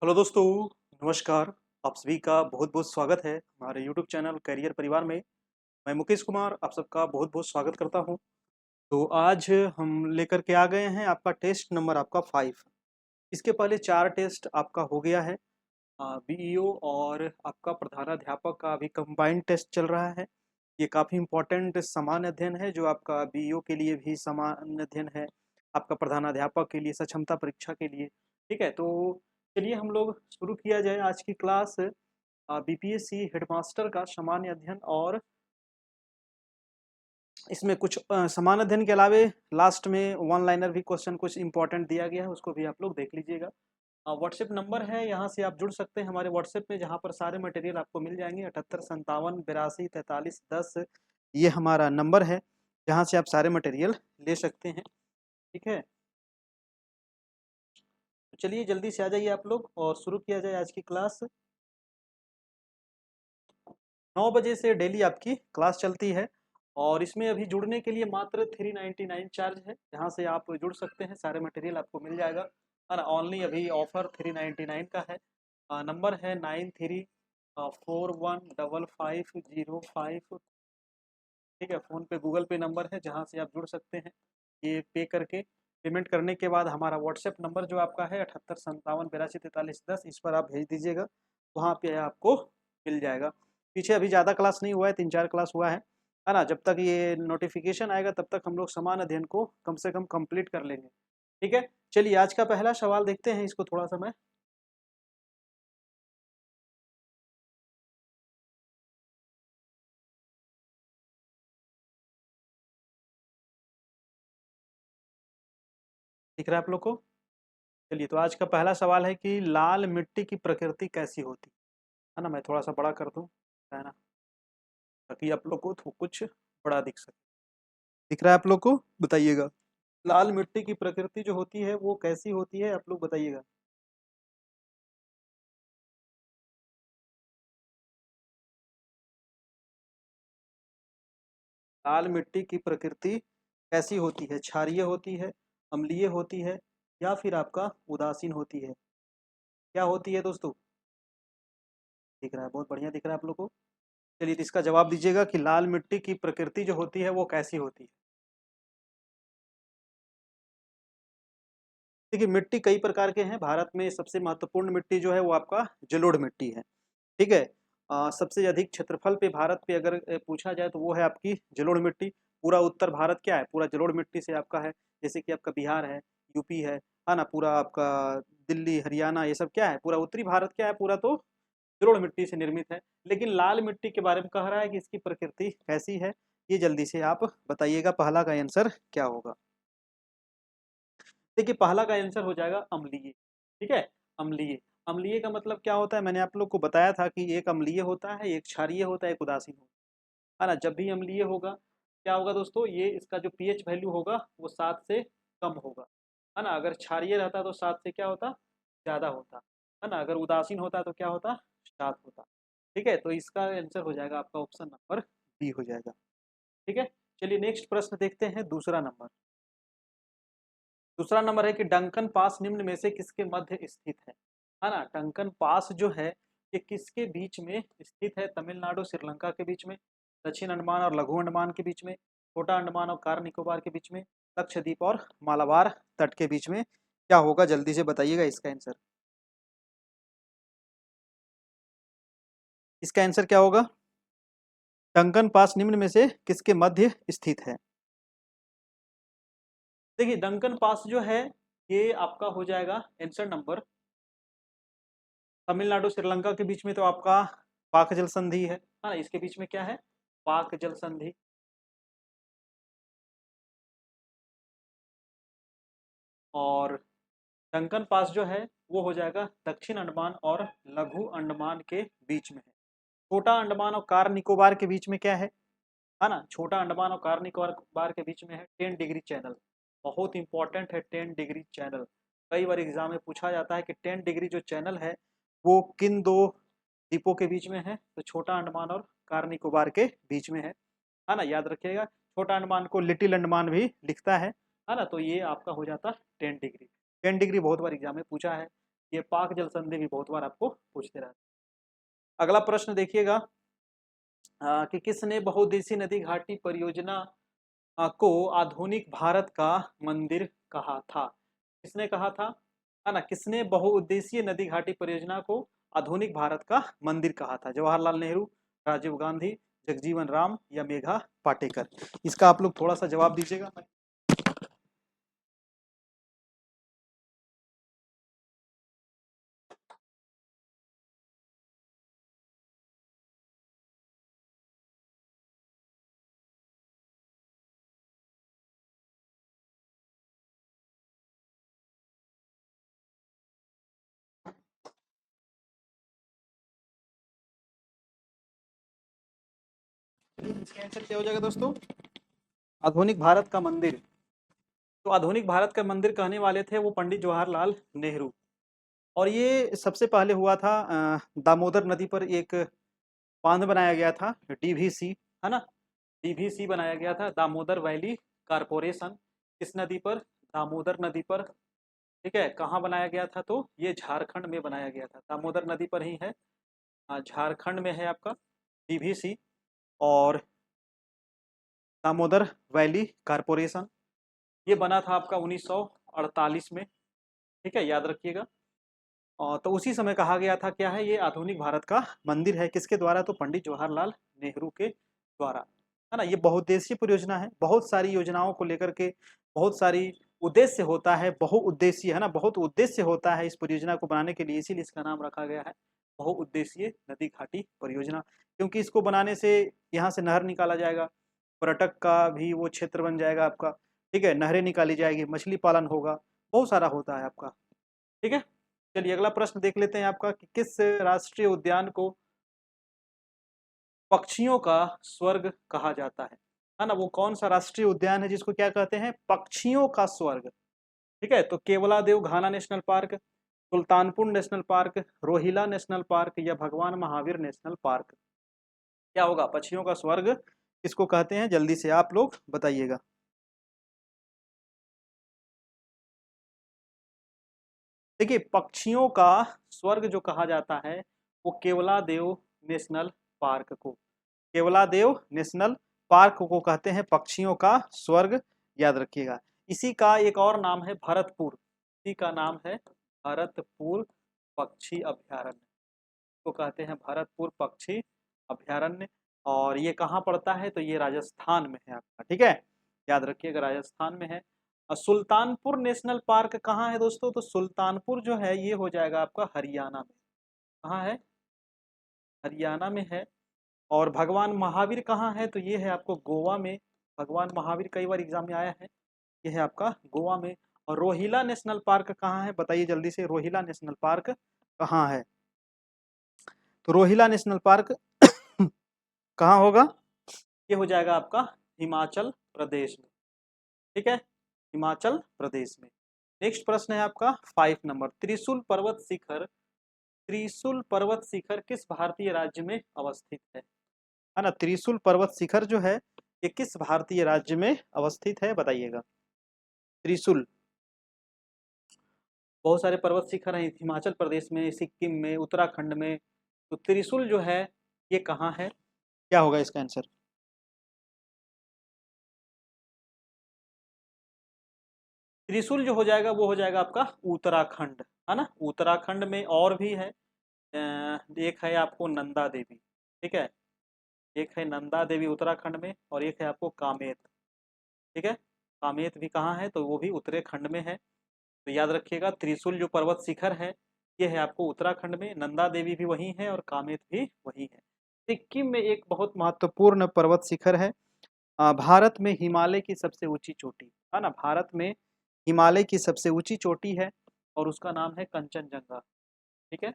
Hello दोस्तों, नमस्कार। आप सभी का बहुत-बहुत स्वागत है हमारे यूट्यूब चैनल करियर परिवार में। मैं मुकेश कुमार आप सबका बहुत-बहुत स्वागत करता हूं। तो आज हम लेकर के आ गए हैं आपका टेस्ट नंबर आपका 5। इसके पहले 4 टेस्ट आपका हो गया है। बीईओ और आपका प्रधानाध्यापक का अभी कंबाइंड टेस्ट चल रहा है। ये काफ़ी इम्पोर्टेंट सामान्य अध्ययन है जो आपका बीईओ के लिए भी सामान्य अध्ययन है, आपका प्रधानाध्यापक के लिए सक्षमता परीक्षा के लिए। ठीक है, तो चलिए हम लोग शुरू किया जाए आज की क्लास। बीपीएससी हेडमास्टर का सामान्य अध्ययन और इसमें कुछ सामान्य अध्ययन के अलावे लास्ट में वन लाइनर भी क्वेश्चन कुछ इंपॉर्टेंट दिया गया है, उसको भी आप लोग देख लीजिएगा। व्हाट्सएप नंबर है, यहाँ से आप जुड़ सकते हैं हमारे व्हाट्सएप में, जहाँ पर सारे मटेरियल आपको मिल जाएंगे। 78 57 82 43 43 10 ये हमारा नंबर है, जहाँ से आप सारे मटेरियल ले सकते हैं। ठीक है, तो चलिए जल्दी से आ जाइए आप लोग और शुरू किया जाए आज की क्लास। 9 बजे से डेली आपकी क्लास चलती है और इसमें अभी जुड़ने के लिए मात्र 399 चार्ज है, जहाँ से आप जुड़ सकते हैं, सारे मटेरियल आपको मिल जाएगा। और ओनली अभी ऑफर 399 का है। नंबर है 93415505। ठीक है, फ़ोन पे गूगल पे नंबर है, जहाँ से आप जुड़ सकते हैं। ये पे करके पेमेंट करने के बाद हमारा व्हाट्सएप नंबर जो आपका है 78 57 82 43 10, इस पर आप भेज दीजिएगा, वहाँ पे आपको मिल जाएगा। पीछे अभी ज़्यादा क्लास नहीं हुआ है, 3-4 क्लास हुआ है ना? जब तक ये नोटिफिकेशन आएगा तब तक हम लोग समान अध्ययन को कम से कम कंप्लीट कर लेंगे। ठीक है, चलिए आज का पहला सवाल देखते हैं, इसको थोड़ा सा मैं दिख रहा है आप लोग को? चलिए, तो आज का पहला सवाल है कि लाल मिट्टी की प्रकृति कैसी होती है ना? मैं थोड़ा सा बड़ा कर दूँ, है ना, ताकि आप लोग को कुछ बड़ा दिख सके। दिख रहा है आप लोग को? बताइएगा। लाल मिट्टी की प्रकृति जो होती है वो कैसी होती है, आप लोग बताइएगा। लाल मिट्टी की प्रकृति कैसी होती है? क्षारीय होती है, अम्लीय होती है, या फिर आपका उदासीन होती है? क्या होती है दोस्तों? दिख रहा है, बहुत बढ़िया दिख रहा है आप लोग को। चलिए, तो इसका जवाब दीजिएगा कि लाल मिट्टी की प्रकृति जो होती है वो कैसी होती है। देखिए, मिट्टी कई प्रकार के हैं। भारत में सबसे महत्वपूर्ण मिट्टी जो है वो आपका जलोढ़ मिट्टी है। ठीक है, सबसे अधिक क्षेत्रफल पे भारत पे अगर पूछा जाए तो वो है आपकी जलोढ़ मिट्टी। पूरा उत्तर भारत क्या है, पूरा जलोढ़ मिट्टी से आपका है। जैसे कि आपका बिहार है, यूपी है ना, पूरा आपका दिल्ली हरियाणा, ये सब क्या है, पूरा उत्तरी भारत क्या है, पूरा तो जलोढ़ मिट्टी से निर्मित है। लेकिन लाल मिट्टी के बारे में कह रहा है कि इसकी प्रकृति कैसी है, ये जल्दी से आप बताइएगा, पहला का आंसर क्या होगा। देखिए, पहला का आंसर हो जाएगा अम्लीय। ठीक है, अम्लीय। अम्लीय का मतलब क्या होता है, मैंने आप लोग को बताया था कि एक अम्लीय होता है, एक क्षारीय होता है, एक उदासीन होता है ना। जब भी अम्लीय होगा क्या होगा दोस्तों, ये इसका जो पीएच वैल्यू होगा वो 7 से कम होगा, है ना। अगर क्षारीय रहता तो 7 से क्या होता, ज़्यादा होता, है ना। अगर उदासीन होता तो क्या होता, 7 होता। ठीक है, तो इसका आंसर हो जाएगा आपका ऑप्शन नंबर बी हो जाएगा। ठीक है, चलिए नेक्स्ट प्रश्न देखते हैं, दूसरा नंबर। दूसरा नंबर है कि डंकन पास निम्न में से किसके मध्य स्थित है ना। डंकन पास जो है ये किसके बीच में स्थित है? तमिलनाडु श्रीलंका के बीच में, दक्षिण अंडमान और लघु अंडमान के बीच में, छोटा अंडमान और कार निकोबार के बीच में, लक्षद्वीप और मालाबार तट के बीच में। क्या होगा, जल्दी से बताइएगा इसका आंसर। इसका आंसर क्या होगा? डंकन पास निम्न में से किसके मध्य स्थित है? देखिए, डंकन पास जो है ये आपका हो जाएगा आंसर नंबर, तमिलनाडु श्रीलंका के बीच में तो आपका पाक जल संधि है ना। इसके बीच में क्या है, पाक जल संधि। और डंकन पास जो है वो हो जाएगा दक्षिण अंडमान और लघु अंडमान के बीच में है। छोटा अंडमान और कार निकोबार के बीच में क्या है ना, छोटा अंडमान और कार निकोबार के बीच में है 10 डिग्री चैनल। बहुत इंपॉर्टेंट है 10 डिग्री चैनल। कई बार एग्जाम में पूछा जाता है कि 10 डिग्री जो चैनल है वो किन दो द्वीपों के बीच में है, तो छोटा अंडमान और कार निकोबार के बीच में है ना, याद रखिएगा। छोटा अंडमान को लिटिल अंडमान भी लिखता है ना, तो ये आपका हो जाता 10 डिग्री। 10 डिग्री बहुत बार एग्जाम में पूछा है। ये पाक जल संधि भी बहुत बार आपको पूछते रहते हैं। अगला प्रश्न देखिएगा कि किसने बहुउद्देशीय नदी घाटी परियोजना को आधुनिक भारत का मंदिर कहा था? किसने कहा था? है ना, किसने बहुउद्देशीय नदी घाटी परियोजना को आधुनिक भारत का मंदिर कहा था? जवाहरलाल नेहरू, राजीव गांधी, जगजीवन राम या मेघा पाटेकर? इसका आप लोग थोड़ा सा जवाब दीजिएगा। इसका आंसर क्या हो जाएगा दोस्तों? आधुनिक भारत का मंदिर। तो आधुनिक भारत का मंदिर कहने वाले थे वो पंडित जवाहरलाल नेहरू। और ये सबसे पहले हुआ था दामोदर नदी पर एक बांध बनाया गया था, डीवीसी, है ना, डीवीसी बनाया गया था, दामोदर वैली कारपोरेशन। किस नदी पर? दामोदर नदी पर। ठीक है, कहाँ बनाया गया था? तो ये झारखंड में बनाया गया था, दामोदर नदी पर ही है, झारखंड में है आपका डीवीसी। और दामोदर वैली कारपोरेशन ये बना था आपका 1948 में। ठीक है, याद रखिएगा। और तो उसी समय कहा गया था क्या है, ये आधुनिक भारत का मंदिर है। किसके द्वारा? तो पंडित जवाहरलाल नेहरू के द्वारा, है ना। ये बहुउद्देशीय परियोजना है, बहुत सारी योजनाओं को लेकर के बहुत सारी उद्देश्य होता है, बहुउद्देशीय, है ना, बहुत उद्देश्य होता है इस परियोजना को बनाने के लिए, इसीलिए इसका नाम रखा गया है बहुउद्देशीय नदी घाटी परियोजना। क्योंकि इसको बनाने से यहाँ से नहर निकाला जाएगा, पर्यटक का भी वो क्षेत्र बन जाएगा आपका। ठीक है, नहरें निकाली जाएगी, मछली पालन होगा, बहुत सारा होता है आपका। ठीक है, चलिए अगला प्रश्न देख लेते हैं आपका कि किस राष्ट्रीय उद्यान को पक्षियों का स्वर्ग कहा जाता है ना। वो कौन सा राष्ट्रीय उद्यान है जिसको क्या कहते हैं? पक्षियों का स्वर्ग। ठीक है, तो Keoladeo Ghana national park, Sultanpur national park, Rohila national park या भगवान महावीर नेशनल पार्क? क्या होगा? पक्षियों का स्वर्ग किसको कहते हैं? जल्दी से आप लोग बताइएगा। देखिए, पक्षियों का स्वर्ग जो कहा जाता है वो केवलादेव नेशनल पार्क को, केवलादेव नेशनल पार्क को कहते हैं पक्षियों का स्वर्ग, याद रखिएगा। इसी का एक और नाम है भरतपुर, इसी का नाम है भरतपुर पक्षी अभयारण्य, को कहते हैं भरतपुर पक्षी अभयारण्य। और ये कहाँ पड़ता है? तो ये राजस्थान में है आपका। ठीक है, याद रखिएगा, राजस्थान में है। और सुल्तानपुर नेशनल पार्क कहाँ है दोस्तों? तो सुल्तानपुर जो है ये हो जाएगा आपका हरियाणा में। कहाँ है? हरियाणा में है। और भगवान महावीर कहाँ है? तो ये है आपको गोवा में। भगवान महावीर कई बार एग्जाम में आया है, ये है आपका गोवा में। और रोहिला नेशनल पार्क कहाँ है? बताइए जल्दी से, रोहिला नेशनल पार्क कहाँ है? तो रोहिला नेशनल पार्क कहाँ होगा? ये हो जाएगा आपका हिमाचल प्रदेश में। ठीक है, हिमाचल प्रदेश में। नेक्स्ट प्रश्न है आपका 5 नंबर, त्रिशूल पर्वत शिखर, त्रिशूल पर्वत शिखर किस भारतीय राज्य में अवस्थित है ना। त्रिशूल पर्वत शिखर जो है ये किस भारतीय राज्य में अवस्थित है? बताइएगा। त्रिशूल, बहुत सारे पर्वत शिखर हैं हिमाचल प्रदेश में, सिक्किम में, उत्तराखंड में। तो त्रिशूल जो है ये कहाँ है? क्या होगा इसका आंसर? त्रिशूल जो हो जाएगा वो हो जाएगा आपका उत्तराखंड, है ना। उत्तराखंड में और भी है, एक है आपको नंदा देवी। ठीक है, एक है नंदा देवी उत्तराखंड में, और एक है आपको कामेत। ठीक है, कामेत भी कहाँ है? तो वो भी उत्तराखंड में है। तो याद रखिएगा, त्रिशूल जो पर्वत शिखर है ये है आपको उत्तराखंड में, नंदा देवी भी वही है और कामेत भी वही है। सिक्किम में एक बहुत महत्वपूर्ण पर्वत शिखर है, भारत में हिमालय की सबसे ऊंची चोटी, है ना, भारत में हिमालय की सबसे ऊंची चोटी है और उसका नाम है कंचनजंगा। ठीक है,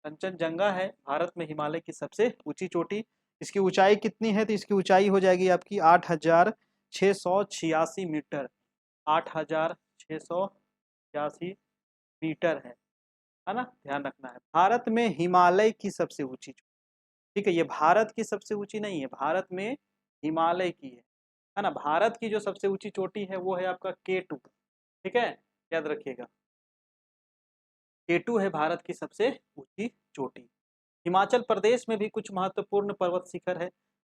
कंचनजंगा है भारत में हिमालय की सबसे ऊंची चोटी। इसकी ऊंचाई कितनी है? तो इसकी ऊंचाई हो जाएगी आपकी 8,686 मीटर, 8,686 मीटर है ना, ध्यान रखना है। भारत में हिमालय की सबसे ऊंची चोटी। ठीक है, ये भारत की सबसे ऊंची नहीं है, भारत में हिमालय की है ना। भारत की जो सबसे ऊंची चोटी है वो है आपका K2। ठीक है, याद रखिएगा। K2 है भारत की सबसे ऊंची चोटी। हिमाचल प्रदेश में भी कुछ महत्वपूर्ण पर्वत शिखर है।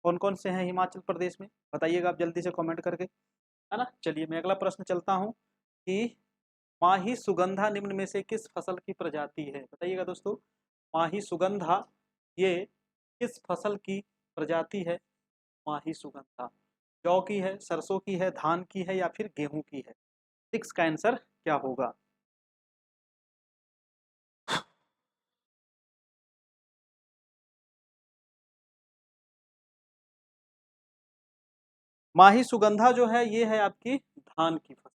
कौन कौन से हैं हिमाचल प्रदेश में, बताइएगा आप जल्दी से कमेंट करके, है ना। चलिए मैं अगला प्रश्न चलता हूँ कि माही सुगंधा निम्न में से किस फसल की प्रजाति है, बताइएगा दोस्तों। माही सुगंधा ये किस फसल की प्रजाति है। माही सुगंधा जौ की है, सरसों की है, धान की है या फिर गेहूं की है। 6 का आंसर क्या होगा। माही सुगंधा जो है ये है आपकी धान की फसल।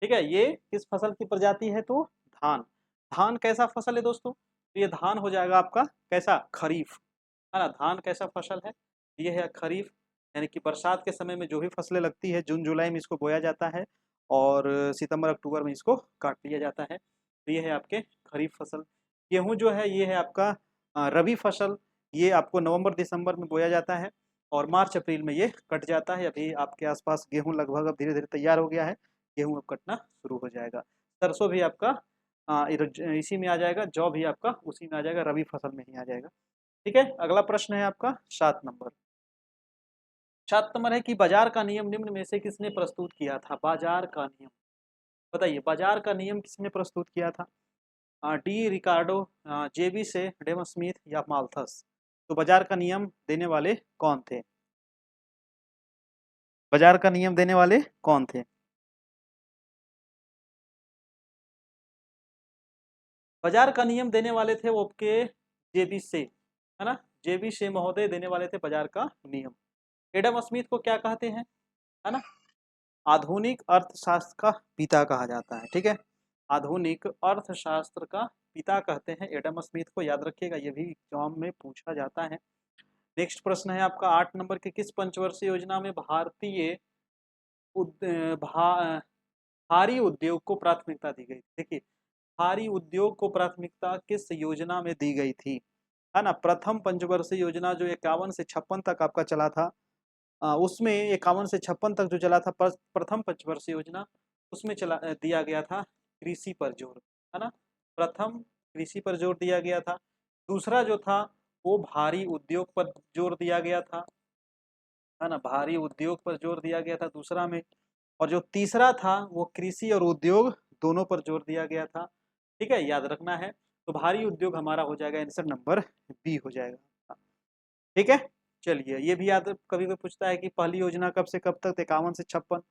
ठीक है, ये किस फसल की प्रजाति है तो धान। धान कैसा फसल है दोस्तों, तो ये धान हो जाएगा आपका कैसा, खरीफ, है ना। धान कैसा फसल है, ये है खरीफ, यानी कि बरसात के समय में जो भी फसलें लगती है जून जुलाई में इसको बोया जाता है और सितंबर अक्टूबर में इसको काट लिया जाता है। तो ये है आपके खरीफ फसल। गेहूं जो है ये है आपका रबी फसल, ये आपको नवंबर दिसंबर में बोया जाता है और मार्च अप्रैल में ये कट जाता है। अभी आपके आसपास गेहूं लगभग अब धीरे धीरे तैयार हो गया है, गेहूं अब कटना शुरू हो जाएगा। सरसों भी आपका इसी में आ जाएगा, जौ भी आपका उसी में आ जाएगा, रबी फसल में ही आ जाएगा। ठीक है, अगला प्रश्न है आपका 7 नंबर। 7 नंबर है कि बाजार का नियम निम्न में से किसने प्रस्तुत किया था। बाजार का नियम, बताइए बाजार का नियम किसने प्रस्तुत किया था। डी रिकार्डो, जेबी से, डेम स्मिथ या माल्थस। तो बाजार का नियम देने वाले कौन थे, बाजार का नियम देने वाले कौन थे। बाजार का नियम देने वाले थे वो आपके जेबी से, है ना। जेबी से महोदय देने वाले थे बाजार का नियम। एडम स्मिथ को क्या कहते हैं, है ना, आधुनिक अर्थशास्त्र का पिता कहा जाता है। ठीक है, आधुनिक अर्थशास्त्र का पिता कहते हैं एडम स्मिथ को, याद रखिएगा, ये भी एग्जाम में पूछा जाता है। नेक्स्ट प्रश्न है आपका 8 नंबर के, किस पंचवर्षीय योजना में भारतीय भारी उद्योग को प्राथमिकता दी गई। देखिए भारी उद्योग को प्राथमिकता किस योजना में दी गई थी, है ना। प्रथम पंचवर्षीय योजना जो 51 से 56 तक आपका चला था, उसमें 51 से 56 तक जो चला था प्रथम पंचवर्षीय योजना, उसमें चला दिया गया था कृषि पर जोर, है ना। प्रथम कृषि पर जोर दिया गया था। दूसरा जो था वो भारी उद्योग पर जोर दिया गया था, है ना, भारी उद्योग पर जोर दिया गया था दूसरा में। और जो तीसरा था वो कृषि और उद्योग दोनों पर जोर दिया गया था। ठीक है, याद रखना है। तो भारी उद्योग हमारा हो जाएगा आंसर नंबर बी हो जाएगा। ठीक है, चलिए ये भी याद, कभी कोई पूछता है कि पहली योजना कब से कब तक, 51 से 56,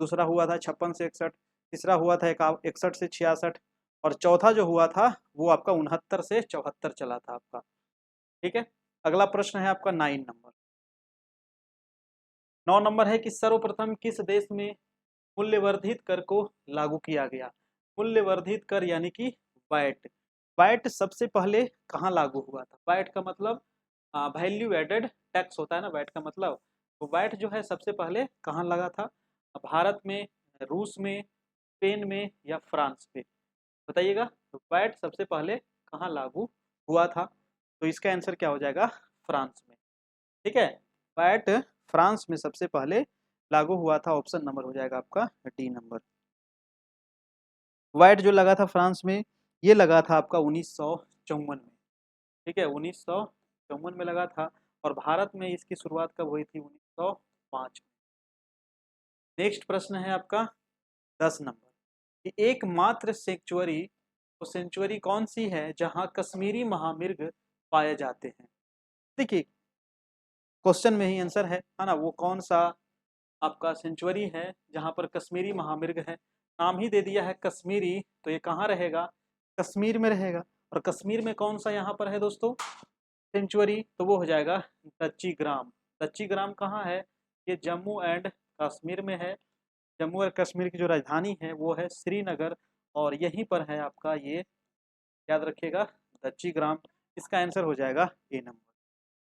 दूसरा हुआ था 56 से 61, तीसरा हुआ था 61 से 66 और चौथा जो हुआ था वो आपका 69 से 74 चला था आपका। ठीक है, अगला प्रश्न है आपका 9 नंबर। 9 नंबर है कि सर्वप्रथम किस देश में मूल्यवर्धित कर को लागू किया गया। मूल्यवर्धित कर यानी कि वैट, वैट सबसे पहले कहाँ लागू हुआ था। वैट का मतलब वैल्यू एडेड टैक्स होता है ना, वैट का मतलब। तो वैट जो है सबसे पहले कहाँ लगा था, भारत में, रूस में, स्पेन में या फ्रांस में, बताइएगा। तो वैट सबसे पहले कहाँ लागू हुआ था, तो इसका आंसर क्या हो जाएगा, फ्रांस में। ठीक है, वैट फ्रांस में सबसे पहले लागू हुआ था, ऑप्शन नंबर हो जाएगा आपका डी नंबर। वैट जो लगा था फ्रांस में, ये लगा था आपका 1954 में। ठीक है, 1954 में लगा था और भारत में इसकी शुरुआत कब हुई थी, 1905 में। नेक्स्ट प्रश्न है आपका 10 नंबर कि एकमात्र सेंचुरी, तो सेंचुरी कौन सी है जहां कश्मीरी महामृग पाए जाते हैं। देखिए क्वेश्चन में ही आंसर है ना। वो कौन सा आपका सेंचुरी है जहां पर कश्मीरी महामृग है, नाम ही दे दिया है कश्मीरी, तो ये कहाँ रहेगा, कश्मीर में रहेगा। और कश्मीर में कौन सा यहाँ पर है दोस्तों सेंचुरी, तो वो हो जाएगा दच्ची ग्राम। दच्ची ग्राम कहाँ है, ये जम्मू एंड कश्मीर में है। जम्मू और कश्मीर की जो राजधानी है वो है श्रीनगर और यहीं पर है आपका ये, याद रखिएगा, दच्ची ग्राम। इसका आंसर हो जाएगा ए नंबर।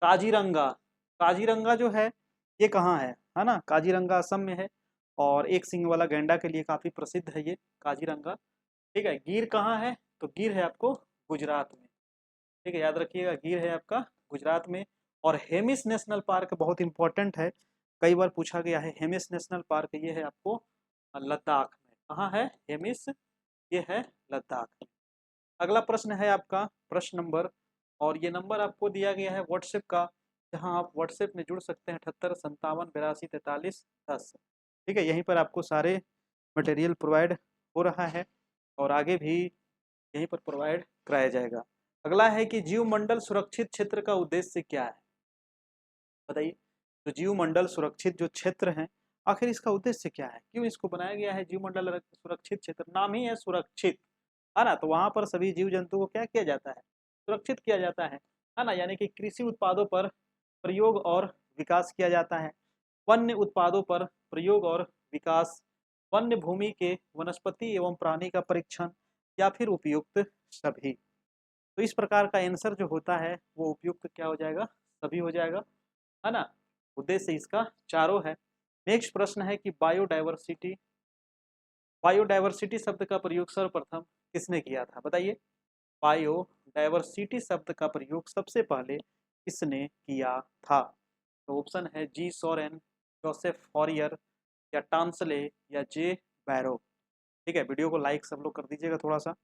काजीरंगा, काजीरंगा जो है ये कहाँ है ना, काजीरंगा असम में है और एक सिंग वाला गैंडा के लिए काफ़ी प्रसिद्ध है ये काजीरंगा। ठीक है, गिर कहाँ है, तो गिर है आपको गुजरात में। ठीक है, याद रखिएगा, गिर है आपका गुजरात में। और हेमिस नेशनल पार्क बहुत इंपॉर्टेंट है, कई बार पूछा गया है। हेमिस नेशनल पार्क ये है आपको लद्दाख में, कहाँ है हेमिस, ये है लद्दाख में। अगला प्रश्न है आपका प्रश्न नंबर, और ये नंबर आपको दिया गया है व्हाट्सएप का, जहां आप व्हाट्सएप में जुड़ सकते हैं 78 57 82 43 10। ठीक है, यहीं पर आपको सारे मटेरियल प्रोवाइड हो रहा है और आगे भी यहीं पर प्रोवाइड कराया जाएगा। अगला है कि जीवमंडल सुरक्षित क्षेत्र का उद्देश्य क्या है, बताइए। तो जीवमंडल सुरक्षित जो क्षेत्र है, आखिर इसका उद्देश्य क्या है, क्यों इसको बनाया गया है जीवमंडल सुरक्षित क्षेत्र, नाम ही है सुरक्षित, है ना। तो वहां पर सभी जीव जंतु को क्या किया जाता है, सुरक्षित किया जाता है ना। यानी कि कृषि उत्पादों पर प्रयोग और विकास किया जाता है, वन्य उत्पादों पर प्रयोग और विकास, वन्य भूमि के वनस्पति एवं प्राणी का परीक्षण, या फिर उपयुक्त सभी। तो इस प्रकार का आंसर जो होता है वो उपयुक्त क्या हो जाएगा, सभी हो जाएगा, है ना। उद्देश्य इसका चारों है। नेक्स्ट प्रश्न है कि बायोडाइवर्सिटी, बायोडाइवर्सिटी शब्द का प्रयोग सर्वप्रथम किसने किया था, बताइए। बायोडाइवर्सिटी शब्द का प्रयोग सबसे पहले किसने किया था। तो ऑप्शन है जी सोरेन, जोसेफ फॉरियर, या टांसले, या जे बैरो। ठीक है, वीडियो को लाइक सब लोग कर दीजिएगा थोड़ा सा।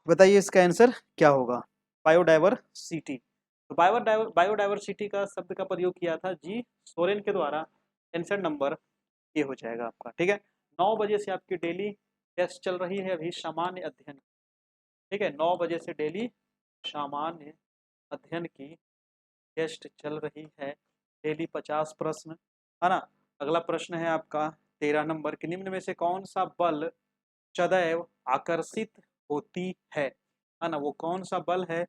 बताइए इसका आंसर क्या होगा, बायोडाइवर्सिटी। तो बायोडाइवर्सिटी का शब्द का प्रयोग किया था जी सोरेन के द्वारा। आंसर नंबर ये हो जाएगा आपका। ठीक है, 9 बजे से आपकी डेली टेस्ट चल रही है अभी सामान्य अध्ययन। ठीक है, 9 बजे से डेली सामान्य अध्ययन की टेस्ट चल रही है, डेली 50 प्रश्न, है ना। अगला प्रश्न है आपका 13 नंबर के, निम्न में से कौन सा बल सदैव आकर्षित होती है ना। वो कौन सा बल है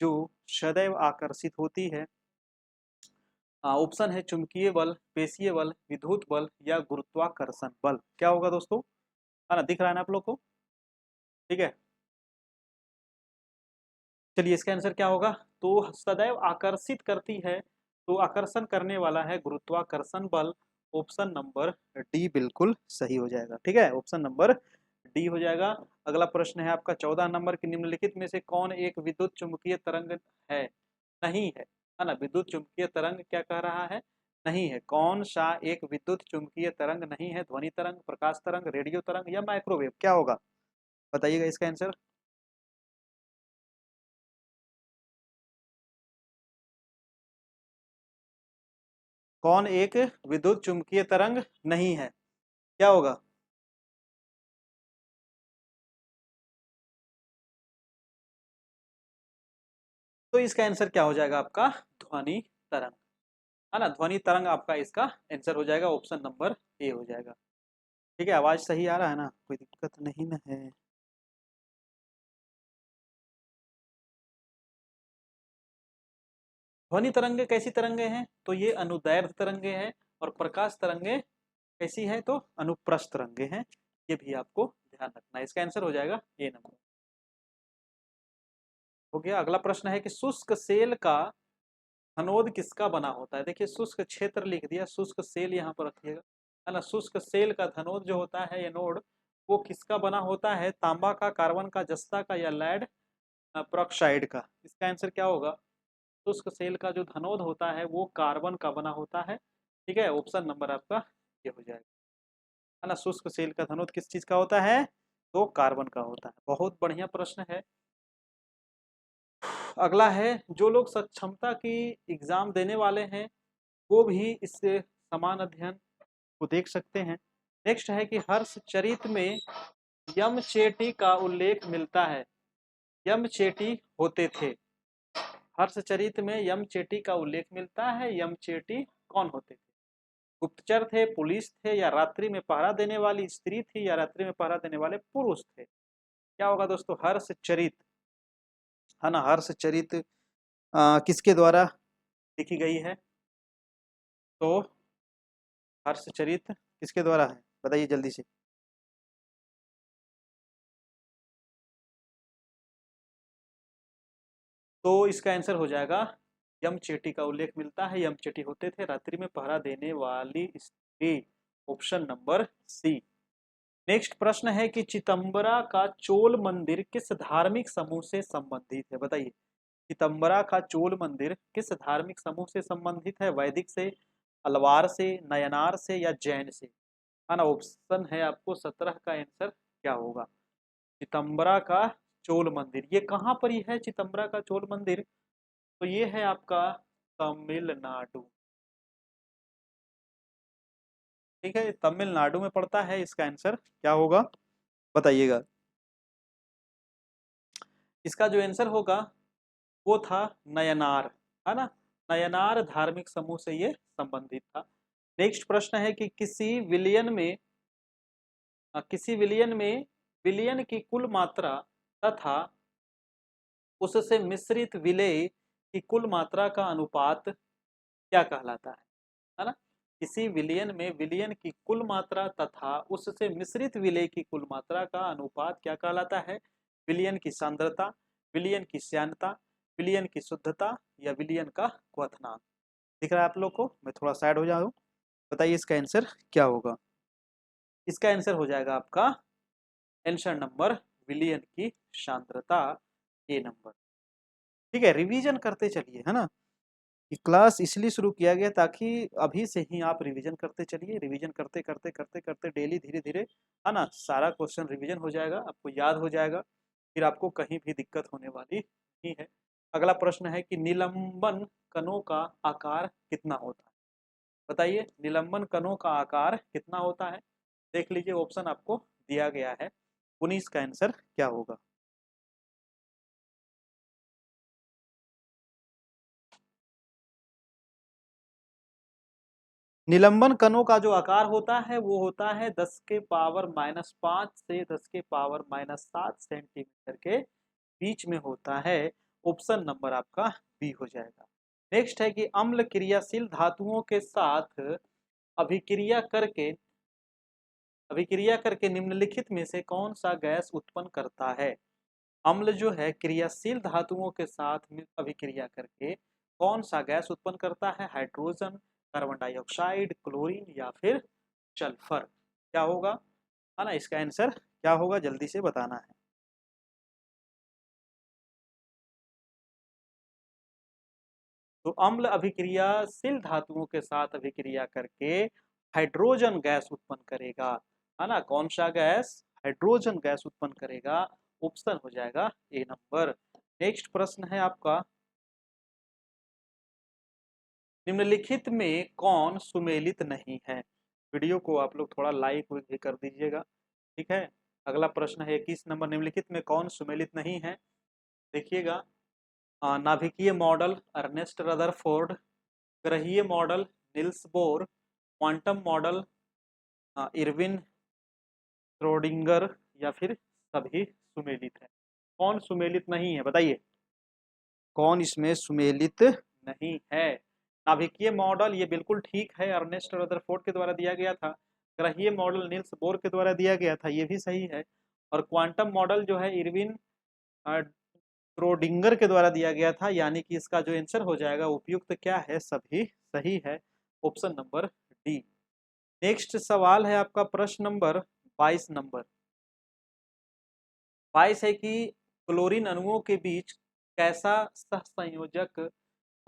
जो सदैव आकर्षित होती है। ऑप्शन है चुंबकीय बल, पेशीय बल, विद्युत बल, या गुरुत्वाकर्षण बल। क्या होगा दोस्तों, है ना, दिख रहा है ना आप लोग को। ठीक है, चलिए इसका आंसर क्या होगा। तो सदैव आकर्षित करती है, तो आकर्षण करने वाला है गुरुत्वाकर्षण बल। ऑप्शन नंबर डी बिल्कुल सही हो जाएगा। ठीक है, ऑप्शन नंबर डी हो जाएगा। अगला प्रश्न है आपका 14 नंबर की, निम्नलिखित में से कौन एक विद्युत चुंबकीय तरंग है, नहीं है ना। विद्युत चुंबकीय तरंग क्या कह रहा है, नहीं है। कौन सा एक विद्युत चुंबकीय तरंग नहीं है, ध्वनि तरंग, प्रकाश तरंग, रेडियो तरंग, या माइक्रोवेव, क्या होगा, बताइएगा इसका आंसर। कौन एक विद्युत चुंबकीय तरंग नहीं है, क्या होगा। तो इसका आंसर क्या हो जाएगा आपका, ध्वनि तरंग, है ना। ध्वनि तरंग आपका इसका आंसर हो जाएगा, ऑप्शन नंबर ए हो जाएगा। ठीक है, आवाज सही आ रहा है ना, कोई दिक्कत नहीं ना है। ध्वनि तरंगे कैसी तरंगे हैं, तो ये अनुदैर्ध्य तरंगे हैं, और प्रकाश तरंगे कैसी है, तो अनुप्रस्थ तरंगे हैं। ये भी आपको ध्यान रखना है। इसका आंसर हो जाएगा ए नंबर। हो गया। अगला प्रश्न है कि शुष्क सेल का धनोद किसका बना होता है। देखिए शुष्क क्षेत्र लिख दिया, शुष्क सेल यहाँ पर रखिएगा, है ना। शुष्क सेल का धनोद जो होता है, ये नोड, वो किसका बना होता है, तांबा का, कार्बन का, जस्ता का, या लेड प्रोक्साइड का। इसका आंसर क्या होगा। शुष्क सेल का जो धनोद होता है वो कार्बन का बना होता है। ठीक है, ऑप्शन नंबर आपका ये हो जाएगा, है ना। शुष्क सेल का धनोद किस चीज का होता है, तो कार्बन का होता है। बहुत बढ़िया प्रश्न है। अगला है, जो लोग सक्षमता की एग्जाम देने वाले हैं वो भी इससे समान अध्ययन को देख सकते हैं। नेक्स्ट है कि हर्षचरित में यमचेटी का उल्लेख मिलता है, यमचेटी होते थे। हर्षचरित में यमचेटी का उल्लेख मिलता है, यमचेटी कौन होते थे। गुप्तचर थे, पुलिस थे, या रात्रि में पहरा देने वाली स्त्री थी, या रात्रि में पहरा देने वाले पुरुष थे। क्या होगा दोस्तों, हर्षचरित, है ना। हर्षचरित किसके द्वारा लिखी गई है, तो हर्षचरित किसके द्वारा है, बताइए जल्दी से। तो इसका आंसर हो जाएगा, यमचेटी का उल्लेख मिलता है, यमचेटी होते थे, रात्रि में पहरा देने वाली स्त्री। Option number C. नेक्स्ट प्रश्न है कि चिदम्बरा का चोल मंदिर किस धार्मिक समूह से संबंधित है, बताइए। चिदम्बरा का चोल मंदिर किस धार्मिक समूह से संबंधित है, वैदिक से, अलवार से, नयनार से, या जैन से, है ना। ऑप्शन है आपको 17 का आंसर क्या होगा। चिदम्बरा का चोल मंदिर, ये कहाँ पर ही है चिदम्बरा का चोल मंदिर? तो ये है आपका तमिलनाडु। ठीक है, तमिलनाडु में पड़ता है। इसका आंसर क्या होगा बताइएगा। इसका जो आंसर होगा वो था नयनार, है ना। नयनार धार्मिक समूह से ये संबंधित था। नेक्स्ट प्रश्न है कि किसी विलियन में विलियन की कुल मात्रा तथा उससे मिश्रित विलेय की कुल मात्रा का अनुपात क्या कहलाता है ना। किसी विलियन में विलियन की कुल मात्रा तथा उससे मिश्रित विलेय की कुल मात्रा का अनुपात क्या कहलाता है? विलियन की सांद्रता, विलियन की श्यानता, विलियन की शुद्धता या विलियन का क्वथनांक। दिख रहा है आप लोग को? मैं थोड़ा साइड हो जाऊं, बताइए इसका आंसर क्या होगा। इसका आंसर हो जाएगा आपका आंसर नंबर विलियन की सांद्रता, ए नंबर। ठीक है, रिवीजन करते चलिए, है ना। ये क्लास इसलिए शुरू किया गया ताकि अभी से ही आप रिवीजन करते चलिए। रिवीजन करते करते करते करते डेली धीरे धीरे, है ना, सारा क्वेश्चन रिवीजन हो जाएगा, आपको याद हो जाएगा, फिर आपको कहीं भी दिक्कत होने वाली नहीं है। अगला प्रश्न है कि निलंबन कणों का आकार कितना होता है? बताइए, निलंबन कणों का आकार कितना होता है? देख लीजिए, ऑप्शन आपको दिया गया है। 19 का आंसर क्या होगा? निलंबन कणों का जो आकार होता है वो होता है 10⁻⁵ से 10⁻⁷ सेंटीमीटर के बीच में होता है। ऑप्शन नंबर आपका बी हो जाएगा। नेक्स्ट है कि अम्ल क्रियाशील धातुओं के साथ अभिक्रिया करके अभिक्रिया करके निम्नलिखित में से कौन सा गैस उत्पन्न करता है? अम्ल जो है क्रियाशील धातुओं के साथ अभिक्रिया करके कौन सा गैस उत्पन्न करता है? हाइड्रोजन, कार्बन डाइऑक्साइड, क्लोरीन या फिर सल्फर। क्या होगा, है ना, इसका आंसर क्या होगा जल्दी से बताना है। तो अम्ल अभिक्रियाशील धातुओं के साथ अभिक्रिया करके हाइड्रोजन गैस उत्पन्न करेगा, है ना। कौन सा गैस? हाइड्रोजन गैस उत्पन्न करेगा। ऑप्शन हो जाएगा ए नंबर। नेक्स्ट प्रश्न है आपका, निम्नलिखित में कौन सुमेलित नहीं है? वीडियो को आप लोग थोड़ा लाइक भी कर दीजिएगा। ठीक है, अगला प्रश्न है 21 नंबर, निम्नलिखित में कौन सुमेलित नहीं है? देखिएगा, नाभिकीय मॉडल अर्नेस्ट रदरफोर्ड, ग्रहीय model Niels Bohr, quantum model Erwin Schrodinger या फिर सभी सुमेलित है। कौन सुमेलित नहीं है बताइए, कौन इसमें सुमेलित नहीं है? नाभिकीय मॉडल ये बिल्कुल ठीक है, अर्नेस्ट रदरफोर्ड के द्वारा दिया गया था। ग्रहीय मॉडल निल्स बोर के द्वारा दिया गया था, ये भी सही है। और क्वांटम मॉडल जो है इरविन श्रोडिंगर के द्वारा दिया गया था, यानी कि इसका जो आंसर हो जाएगा उपयुक्त क्या है? सभी सही है। Option number D. नेक्स्ट सवाल है आपका प्रश्न नंबर 22 नंबर। 22 है कि क्लोरीन अणुओं के बीच कैसा सहसंयोजक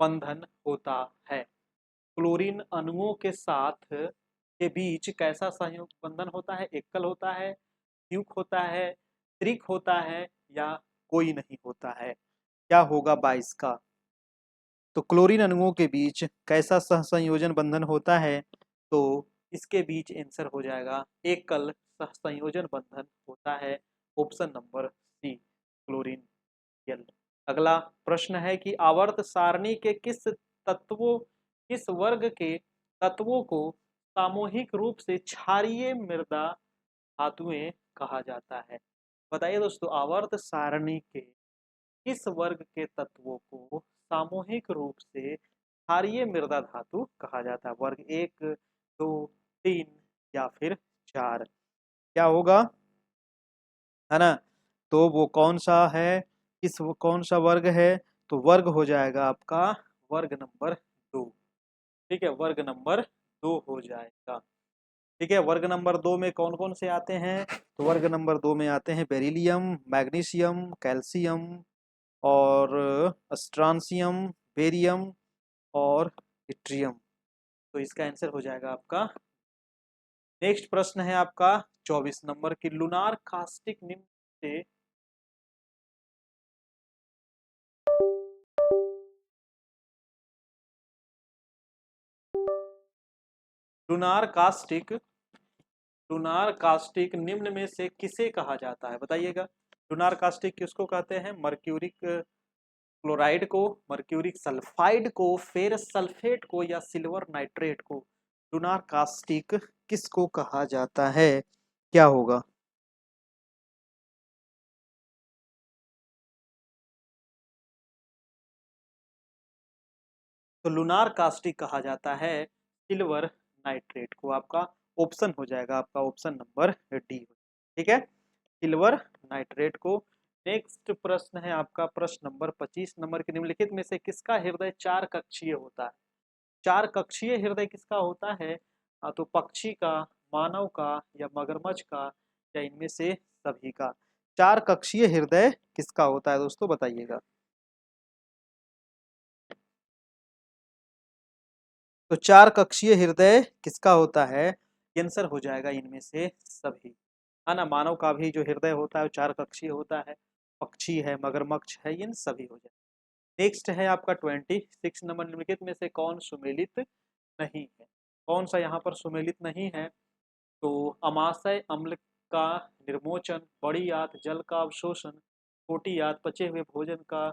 बंधन होता है? क्लोरीन अणुओं के साथ के बीच कैसा सहयोग बंधन होता है? एकल होता है, द्विक होता है, त्रिक होता है या कोई नहीं होता है? क्या होगा 22 का? तो क्लोरीन अणुओं के बीच कैसा सहसंयोजन बंधन होता है? तो इसके बीच आंसर हो जाएगा एकल सहसंयोजन बंधन होता है। ऑप्शन नंबर सी, क्लोरीन जल। अगला प्रश्न है कि आवर्त सारणी के किस वर्ग के तत्वों को सामूहिक रूप से क्षारीय मृदा धातुएं कहा जाता है? बताइए दोस्तों, आवर्त सारणी के किस वर्ग के तत्वों को सामूहिक रूप से क्षारीय मृदा धातु कहा जाता है? वर्ग 1, 2, 3 या फिर 4? क्या होगा, है ना। तो वो कौन सा है, कौन सा वर्ग है? तो वर्ग हो जाएगा आपका वर्ग नंबर 2। ठीक है, वर्ग नंबर 2 हो जाएगा। ठीक है, वर्ग नंबर 2 में कौन कौन से आते हैं? तो वर्ग नंबर 2 में आते हैं बेरिलियम, मैग्नीशियम, कैल्शियम और स्ट्रांसियम, बेरियम और इट्रियम। तो इसका आंसर हो जाएगा आपका। नेक्स्ट प्रश्न है आपका 24 नंबर की लूनार कास्टिक निम्न से लुनार कास्टिक, लुनार कास्टिक निम्न में से किसे कहा जाता है, बताइएगा। लुनार कास्टिक किसको कहते हैं? मर्क्यूरिक क्लोराइड को, मर्क्यूरिक सल्फाइड को, फेरस सल्फेट को, या सिल्वर नाइट्रेट को? लुनार कास्टिक किसको कहा जाता है, क्या होगा? तो लुनार कास्टिक कहा जाता है सिल्वर नाइट्रेट को। आपका ऑप्शन हो जाएगा, आपका ऑप्शन नंबर डी। ठीक है, सिल्वर नाइट्रेट को। नेक्स्ट प्रश्न है आपका प्रश्न नंबर 25 नंबर के, निम्नलिखित में से किसका हृदय चार कक्षीय होता है? चार कक्षीय हृदय किसका होता है? तो पक्षी का, मानव का, या मगरमच्छ का, या इनमें से सभी का? चार कक्षीय हृदय किसका होता है दोस्तों, बताइएगा। तो चार कक्षीय हृदय किसका होता है? आंसर हो जाएगा इनमें से सभी, है ना। मानव का भी जो हृदय होता है वो चार कक्षीय होता है, पक्षी है, मगरमच्छ है, इन सभी हो जाए। नेक्स्ट है आपका 26 नंबर, निम्नलिखित में से कौन सुमेलित नहीं है? कौन सा यहाँ पर सुमेलित नहीं है? तो अमाशय अम्ल का निर्मोचन, बड़ी आंत जल का अवशोषण, छोटी आंत पचे हुए भोजन का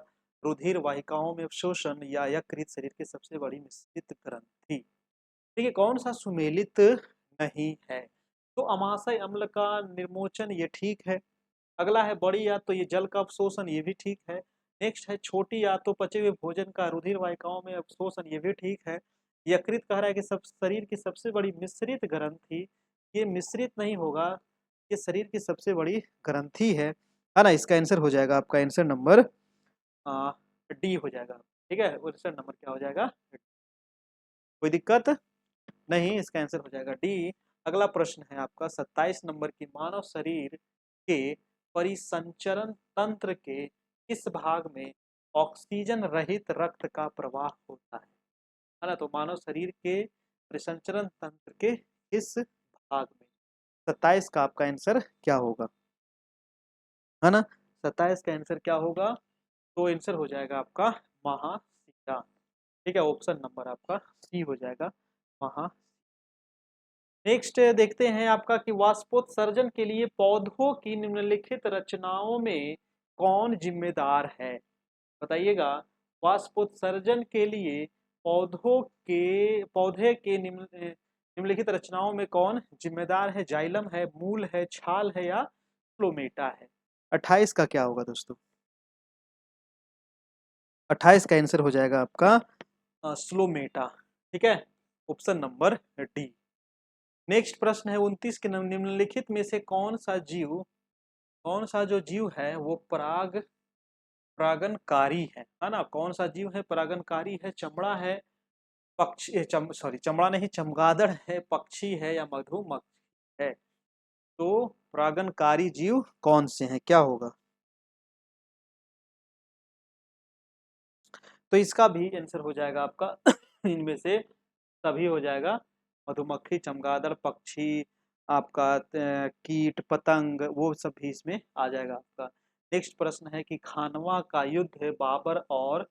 रुधिर वाहिकाओं में अवशोषण, या यकृत शरीर की सबसे बड़ी मिश्रित ग्रंथि? ठीक है, कौन सा सुमेलित नहीं है? तो अमाशय अम्ल का निर्मोचन, ये ठीक है। अगला है बड़ी आंत, तो ये जल का अवशोषण, ये भी ठीक है। नेक्स्ट है छोटी आंत, तो पचे हुए भोजन का रुधिर वाहिकाओं में अवशोषण, ये भी ठीक है। यकृत कह रहा है कि सब शरीर की सबसे बड़ी मिश्रित ग्रंथि, ये मिश्रित नहीं होगा, ये शरीर की सबसे बड़ी ग्रंथि है ना। इसका आंसर हो जाएगा आपका आंसर नंबर डी हो जाएगा। ठीक है, आंसर नंबर क्या हो जाएगा? कोई दिक्कत नहीं, इसका आंसर हो जाएगा डी। अगला प्रश्न है आपका 27 नंबर की, मानव शरीर के परिसंचरण तंत्र के किस भाग में ऑक्सीजन रहित रक्त का प्रवाह होता है ना। तो मानव शरीर के परिसंचरण तंत्र के किस भाग में? 27 का आपका आंसर क्या होगा, है ना। 27 का आंसर क्या होगा? तो आंसर हो जाएगा आपका महाशिरा। ठीक है, ऑप्शन नंबर आपका सी हो जाएगा, महा। नेक्स्ट देखते हैं आपका कि वाष्पोत्सर्जन के लिए पौधों की निम्नलिखित रचनाओं में कौन जिम्मेदार है, बताइएगा। वाष्पोत्सर्जन के लिए पौधे के निम्नलिखित रचनाओं में कौन जिम्मेदार है? जाइलम है, मूल है, छाल है, या फ्लोमेटा है? 28 का क्या होगा दोस्तों? 28 का आंसर हो जाएगा आपका स्लोमेटा। ठीक है, ऑप्शन नंबर डी। नेक्स्ट प्रश्न है 29 के, निम्नलिखित में से कौन सा जो जीव है वो परागणकारी है ना। कौन सा जीव है परागणकारी है? चमड़ा है, पक्षी सॉरी चमड़ा नहीं, चमगादड़ है, पक्षी है, या मधुमक्खी है? तो परागणकारी जीव कौन से हैं, क्या होगा? तो इसका भी आंसर हो जाएगा आपका इनमें से सभी हो जाएगा। मधुमक्खी, चमगादड़, पक्षी, आपका कीट पतंग, वो सब भी इसमें आ जाएगा आपका। नेक्स्ट प्रश्न है कि खानवा का युद्ध बाबर और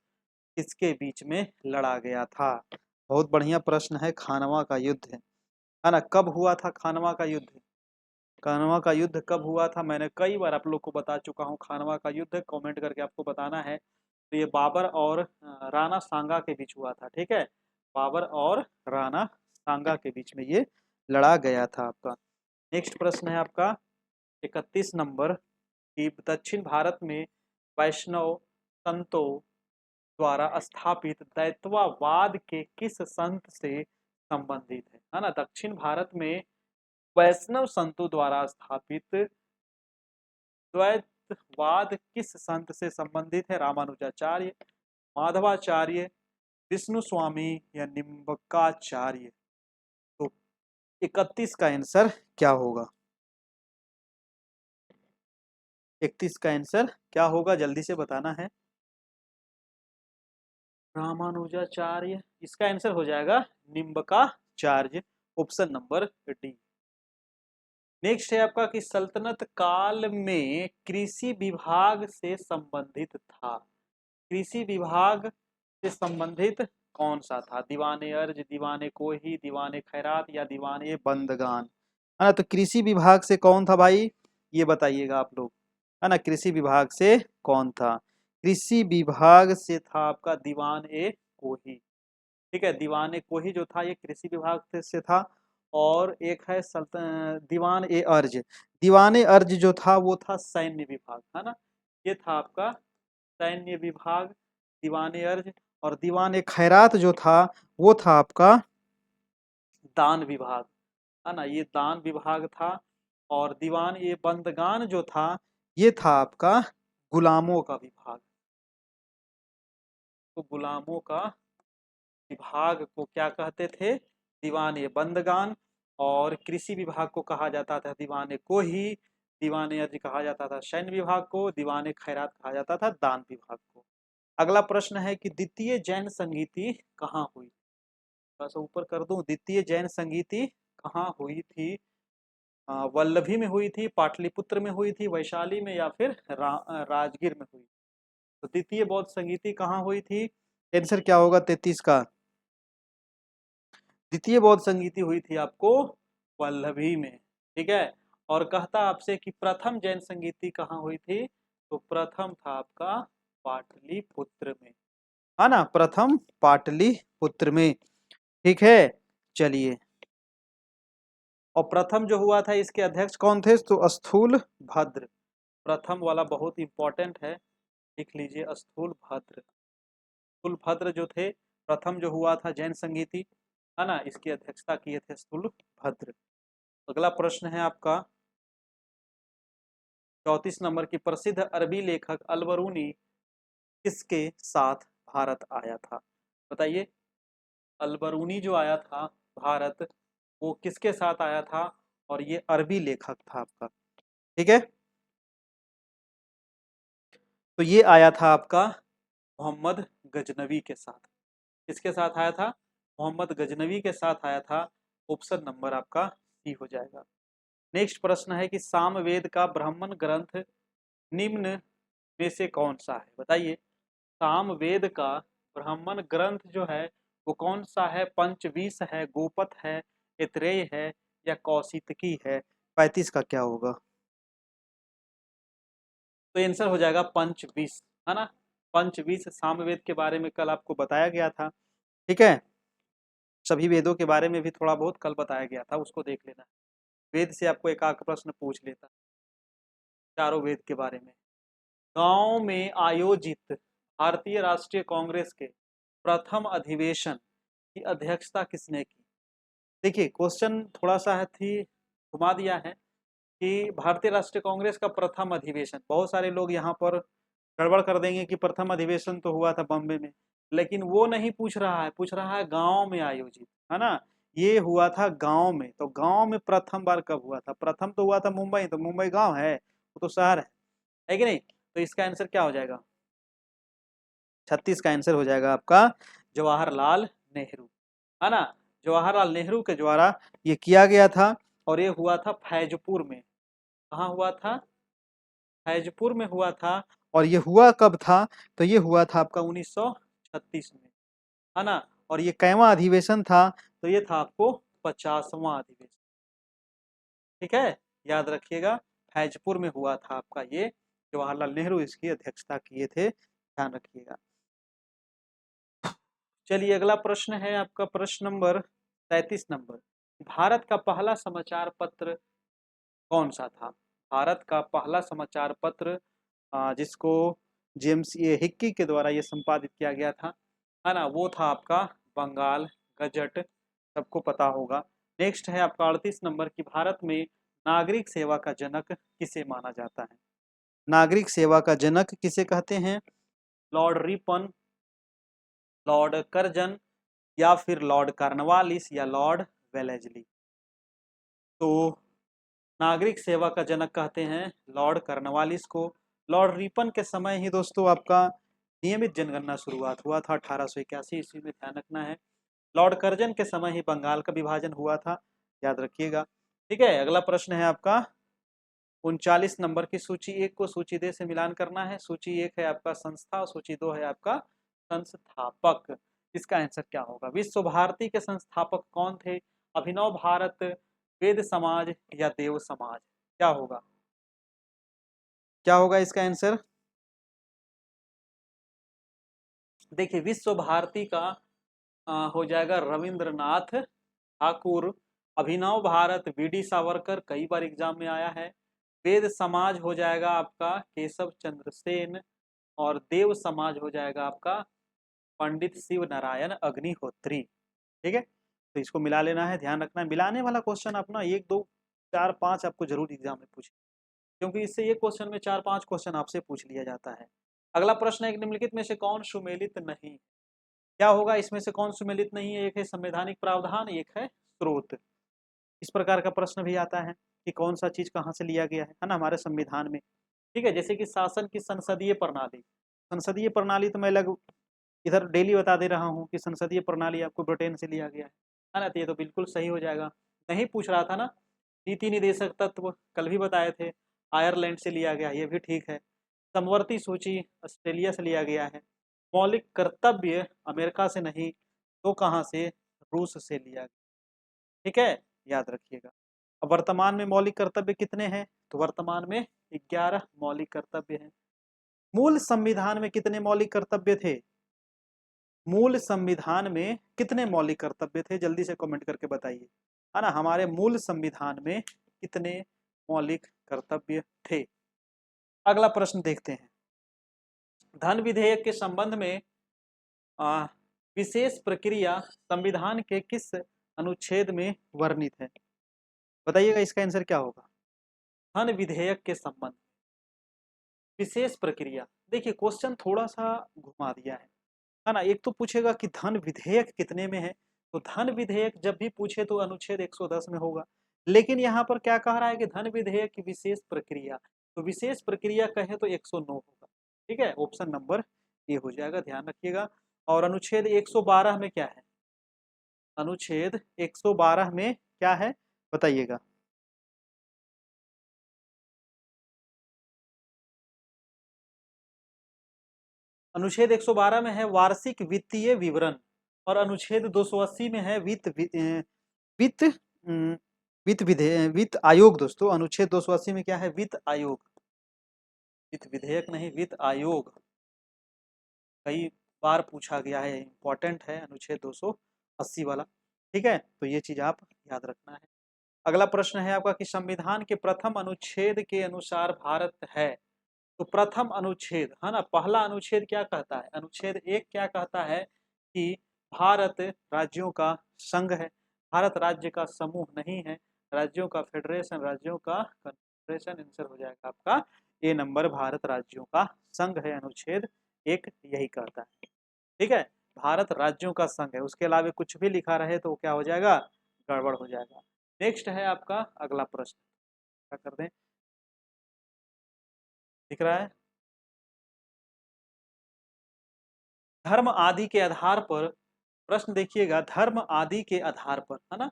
किसके बीच में लड़ा गया था? बहुत बढ़िया प्रश्न है, खानवा का युद्ध है ना। कब हुआ था खानवा का युद्ध? खानवा का युद्ध कब हुआ था? मैंने कई बार आप लोग को बता चुका हूँ, खानवा का युद्ध कमेंट करके आपको बताना है। तो ये बाबर और राणा सांगा के बीच हुआ था। ठीक है, बाबर और राणा सांगा के बीच में ये लड़ा गया था आपका। नेक्स्ट प्रश्न है आपका 31 नंबर कि दक्षिण भारत में वैष्णव संतों द्वारा स्थापित दैतवाद के किस संत से संबंधित है ना। दक्षिण भारत में वैष्णव संतों द्वारा स्थापित द्वैतवाद किस संत से संबंधित है? रामानुजाचार्य, माधवाचार्य, विष्णु स्वामी, या निम्बकाचार्य? तो 31 का आंसर क्या होगा? 31 का आंसर क्या होगा, जल्दी से बताना है। रामानुजाचार्य, इसका आंसर हो जाएगा Nimbakacharya, option number D. Next है आपका कि सल्तनत काल में कृषि विभाग से संबंधित था। कृषि विभाग से संबंधित कौन सा था? दीवाने अर्ज, दीवाने कोही, दीवाने खैरात या दीवाने बंदगान, है ना। तो कृषि विभाग से कौन था भाई, ये बताइएगा आप लोग, है ना। कृषि विभाग से कौन था? कृषि विभाग से था आपका दीवान ए कोही। ठीक है, दीवान ए कोही जो था ये कृषि विभाग से था। और एक है दीवान ए अर्ज। दीवान ए अर्ज जो था वो था सैन्य विभाग, है ना। ये था आपका सैन्य विभाग, दीवान ए अर्ज। और दीवान ए खैरात जो था वो था आपका दान विभाग, है ना। ये दान विभाग था। और दीवान ए बंदगान जो था ये था आपका गुलामों का विभाग। तो गुलामों का विभाग को क्या कहते थे? दीवान ए बंदगान। और कृषि विभाग को कहा जाता था दीवान ए कोही। दीवान ए अर्ज कहा जाता था सैन्य विभाग को। दीवान ए खैरात कहा जाता था दान विभाग को। अगला प्रश्न है कि द्वितीय जैन संगीति कहाँ हुई? थोड़ा सा ऊपर कर दूं, द्वितीय जैन संगीति कहाँ हुई थी? वल्लभी में हुई थी, पाटलिपुत्र में हुई थी, वैशाली में, या फिर राजगीर में हुई? तो द्वितीय बौद्ध संगीति कहाँ हुई थी? आंसर क्या होगा 33 का? द्वितीय बौद्ध संगीति हुई थी आपको वल्लभी में। ठीक है। और कहता आपसे कि प्रथम जैन संगीति कहाँ हुई थी? तो प्रथम था आपका पाटलिपुत्र में, है ना। प्रथम पाटलिपुत्र में। ठीक है, चलिए। और प्रथम जो हुआ था इसके अध्यक्ष कौन थे? तो स्थूल भद्र। प्रथम वाला बहुत इंपॉर्टेंट है, लिख लीजिए, स्थूल भद्र। स्थूल भद्र जो थे, प्रथम जो हुआ था जैन संगीति, है ना, इसकी अध्यक्षता किए थे स्थूल भद्र। अगला प्रश्न है आपका 34 नंबर की, प्रसिद्ध अरबी लेखक अलबरूनी किसके साथ भारत आया था? बताइए, अलबरूनी जो आया था भारत, वो किसके साथ आया था? और ये अरबी लेखक था आपका। ठीक है, तो ये आया था आपका मोहम्मद गजनवी के साथ। किसके साथ आया था? मोहम्मद गजनवी के साथ आया था। ऑप्शन नंबर आपका सी हो जाएगा। नेक्स्ट प्रश्न है कि सामवेद का ब्राह्मण ग्रंथ निम्न में से कौन सा है? बताइए, सामवेद का ब्राह्मण ग्रंथ जो है वो कौन सा है? पंचवीस है, गोपथ है, ऐतरेय है, या कौशितकी है? 35 का क्या होगा? तो आंसर हो जाएगा पंचवीस, है ना। पंचवीस सामवेद के बारे में कल आपको बताया गया था। ठीक है, सभी वेदों के बारे में भी थोड़ा बहुत कल बताया गया था, उसको देख लेना। वेद से आपको एक आध प्रश्न पूछ लेता, चारों वेद के बारे में। गांव में आयोजित भारतीय राष्ट्रीय कांग्रेस के प्रथम अधिवेशन की अध्यक्षता किसने की? देखिए, क्वेश्चन थोड़ा सा है थी घुमा दिया है कि भारतीय राष्ट्रीय कांग्रेस का प्रथम अधिवेशन, बहुत सारे लोग यहाँ पर गड़बड़ कर देंगे कि प्रथम अधिवेशन तो हुआ था बॉम्बे में, लेकिन वो नहीं पूछ रहा है, पूछ रहा है गांव में आयोजित, है ना। ये हुआ था गांव में, तो गांव में प्रथम बार कब हुआ था? प्रथम तो हुआ था मुंबई, तो मुंबई गांव है, वो तो शहर है कि नहीं? तो इसका आंसर क्या हो जाएगा? 36 का आंसर हो जाएगा आपका जवाहरलाल नेहरू, है ना। जवाहरलाल नेहरू के द्वारा ये किया गया था। और ये हुआ था फैजपुर में। कहाँ हुआ था? फैजपुर में हुआ था। और ये हुआ कब था? तो ये हुआ था आपका 1936 में, है ना। और ये कैवां अधिवेशन था? तो ये था आपको 50वां अधिवेशन। ठीक है, याद रखिएगा, फैजपुर में हुआ था आपका ये। जवाहरलाल नेहरू इसकी अध्यक्षता किए थे, ध्यान रखिएगा। चलिए, अगला प्रश्न है आपका प्रश्न नंबर 33 नंबर। भारत का पहला समाचार पत्र कौन सा था? भारत का पहला समाचार पत्र जिसको जेम्स ए हिक्की के द्वारा ये संपादित किया गया था, है ना, वो था आपका बंगाल गजट, सबको पता होगा। नेक्स्ट है आपका 38 नंबर की, भारत में नागरिक सेवा का जनक किसे माना जाता है? नागरिक सेवा का जनक किसे कहते हैं? लॉर्ड रिपन, लॉर्ड कर्जन, या फिर लॉर्ड कार्नवालिस, या लॉर्ड वेलेजली? तो नागरिक सेवा का जनक कहते हैं लॉर्ड कार्नवालिस को। लॉर्ड रिपन के समय ही दोस्तों आपका नियमित जनगणना शुरुआत हुआ था 1881 ईस्वी में, ध्यान रखना है। लॉर्ड कर्जन के समय ही बंगाल का विभाजन हुआ था, याद रखिएगा। ठीक है, अगला प्रश्न है आपका 39 नंबर की। सूची 1 को सूची दे से मिलान करना है। सूची 1 है आपका संस्था और सूची 2 है आपका संस्थापक। इसका आंसर क्या होगा? विश्व भारती के संस्थापक कौन थे? अभिनव भारत, वेद समाज या देव समाज? क्या होगा? क्या होगा इसका आंसर? देखिए, विश्व भारती का हो जाएगा रविंद्रनाथ ठाकुर। अभिनव भारत बीडी सावरकर, कई बार एग्जाम में आया है। वेद समाज हो जाएगा आपका केशव चंद्र सेन और देव समाज हो जाएगा आपका पंडित शिव नारायण अग्निहोत्री। ठीक है, तो इसको मिला लेना है, ध्यान रखना है। मिलाने वाला क्वेश्चन अपना 1 2 4 5 आपको जरूर एग्जाम में पूछे, क्योंकि इससे एक क्वेश्चन में 4 5 क्वेश्चन आपसे पूछ लिया जाता है। अगला प्रश्न है, निम्नलिखित में से कौन सुमेलित नहीं? क्या होगा इसमें से? कौन सुमेलित नहीं है? एक है संवैधानिक प्रावधान, एक है स्रोत। इस प्रकार का प्रश्न भी आता है कि कौन सा चीज कहाँ से लिया गया है ना, हमारे संविधान में। ठीक है, जैसे कि शासन की संसदीय प्रणाली। संसदीय प्रणाली तो मैं इधर डेली बता दे रहा हूँ कि संसदीय प्रणाली आपको ब्रिटेन से लिया गया है ना, तो ये तो बिल्कुल सही हो जाएगा। नहीं पूछ रहा था ना, नीति निदेशक तत्व कल भी बताए थे, आयरलैंड से लिया गया, ये भी ठीक है। समवर्ती सूची ऑस्ट्रेलिया से लिया गया है। मौलिक कर्तव्य अमेरिका से नहीं तो कहाँ से? रूस से लिया गया। ठीक है, याद रखिएगा। अब वर्तमान में मौलिक कर्तव्य कितने हैं? तो वर्तमान में 11 मौलिक कर्तव्य हैं। मूल संविधान में कितने मौलिक कर्तव्य थे? मूल संविधान में कितने मौलिक कर्तव्य थे? जल्दी से कमेंट करके बताइए, है ना, हमारे मूल संविधान में कितने मौलिक कर्तव्य थे? अगला प्रश्न देखते हैं। धन विधेयक के संबंध में आ, विशेष प्रक्रिया संविधान के किस अनुच्छेद में वर्णित है? बताइएगा इसका आंसर क्या होगा? धन विधेयक के संबंध विशेष प्रक्रिया। देखिए, क्वेश्चन थोड़ा सा घुमा दिया है ना। एक तो पूछेगा कि धन विधेयक कितने में है, तो धन विधेयक जब भी पूछे तो अनुच्छेद 110 में होगा। लेकिन यहाँ पर क्या कह रहा है कि धन विधेयक की विशेष प्रक्रिया, तो विशेष प्रक्रिया कहे तो 109 होगा। ठीक है, ऑप्शन नंबर ए हो जाएगा, ध्यान रखिएगा। और अनुच्छेद 112 में क्या है? अनुच्छेद 112 में क्या है बताइएगा? अनुच्छेद 112 में है वार्षिक वित्तीय विवरण, और अनुच्छेद 280 में है वित्त वित्त आयोग। दोस्तों, अनुच्छेद 280 में क्या है? वित्त आयोग। वित्त विधेयक नहीं, वित्त आयोग। कई बार पूछा गया है, इंपॉर्टेंट है अनुच्छेद 280 वाला। ठीक है, तो ये चीज आप याद रखना है। अगला प्रश्न है आपका कि संविधान के प्रथम अनुच्छेद के अनुसार भारत है। तो प्रथम अनुच्छेद है ना, पहला अनुच्छेद क्या कहता है? अनुच्छेद 1 क्या कहता है कि भारत राज्यों का संघ है, भारत राज्य का समूह नहीं है, राज्यों का फेडरेशन, राज्यों का कन्फेडरेशन। आंसर हो जाएगा आपका ए नंबर, भारत राज्यों का संघ है। अनुच्छेद 1 यही कहता है। ठीक है, भारत राज्यों का संघ है, उसके अलावा कुछ भी लिखा रहे तो क्या हो जाएगा? गड़बड़ हो जाएगा। नेक्स्ट है आपका अगला प्रश्न, क्या कर दें, दिख रहा है? धर्म आदि के आधार पर, प्रश्न देखिएगा, धर्म आदि के आधार पर, है ना,